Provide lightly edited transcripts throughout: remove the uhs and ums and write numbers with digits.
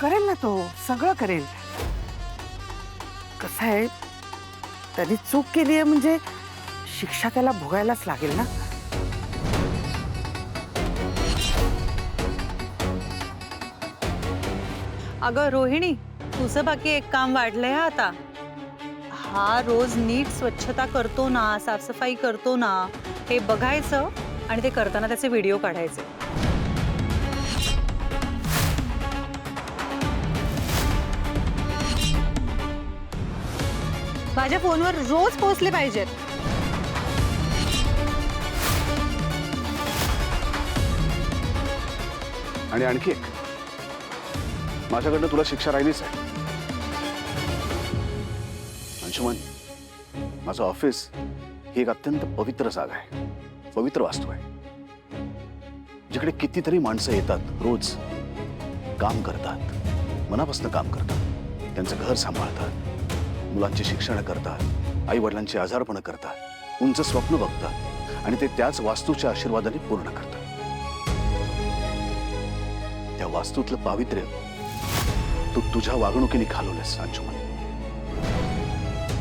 करेल ना तो, सगळं करेल. कसं आहे, त्याने चूक केली आहे म्हणजे शिक्षा त्याला भोगायलाच लागेल ना. अगं रोहिणी, तुझं बाकी एक काम वाढलंय हा आता. हा रोज नीट स्वच्छता करतो ना, साफसफाई करतो ना, हे बघायचं आणि ते करताना त्याचे व्हिडिओ काढायचे. माझ्या फोनवर रोज पोहोचले पाहिजेत. आणि आणखी एक, माझ्याकडनं तुला शिक्षा राहिलीच आहे. अंशुमन, माझं ऑफिस ही एक अत्यंत पवित्र जागा आहे, पवित्र वास्तू आहे, जिकडे कितीतरी माणसं येतात, रोज काम करतात, मनापासून काम करतात, त्यांचं घर सांभाळतात, मुलांची शिक्षण करतात, आई वडिलांची आजारपणं करतात, उंच स्वप्न बघतात आणि ते त्याच वास्तूच्या आशीर्वादाने पूर्ण करतात. त्या वास्तूतलं पावित्र्य तू तुझ्या वागणुकीने घालवलंस अंशुमन.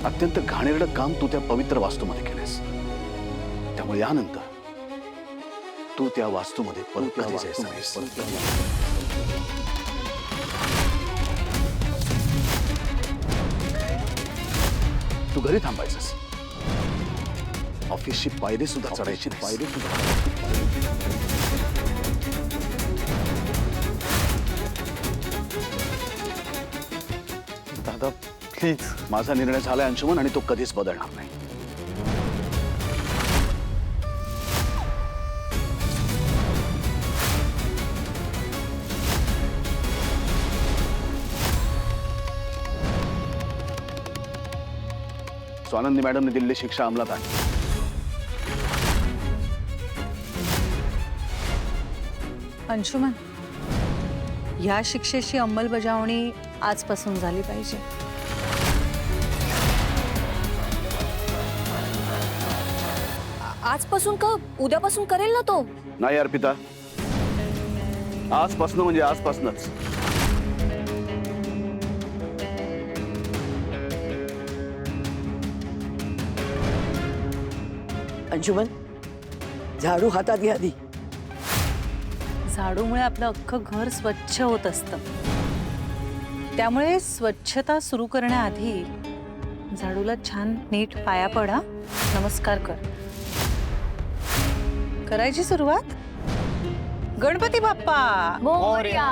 अत्यंत घाणेरडं काम तू त्या पवित्र वास्तूमध्ये केलंस. त्यामुळे यानंतर तू त्या वास्तूमध्ये परत कधी जायचं नाहीस. तू घरी थांबायचंस. ऑफिसची पायरी सुद्धा चढायची नाही. पायरी सुद्धा. दादा प्लीज. माझा निर्णय झालाय अंशुमन आणि तो कधीच बदलणार नाही. स्वानंदी मॅडमने दिलेली शिक्षा अंमलात आणली. अंशुमन, या शिक्षेची अंमलबजावणी आजपासून झाली पाहिजे. आजपासून का उद्यापासून करेल ना तो. नाही अर्पिता, आजपासून म्हणजे आजपासूनच. अंशुमन, झाडू हातात घ्या आधी. झाडूमुळे आपलं अख्खं घर स्वच्छ होत असतं. त्यामुळे स्वच्छता सुरू करण्याआधी झाडूला छान नीट पाया पडा, नमस्कार कर. करायची सुरुवात. गणपती बाप्पा मोरया.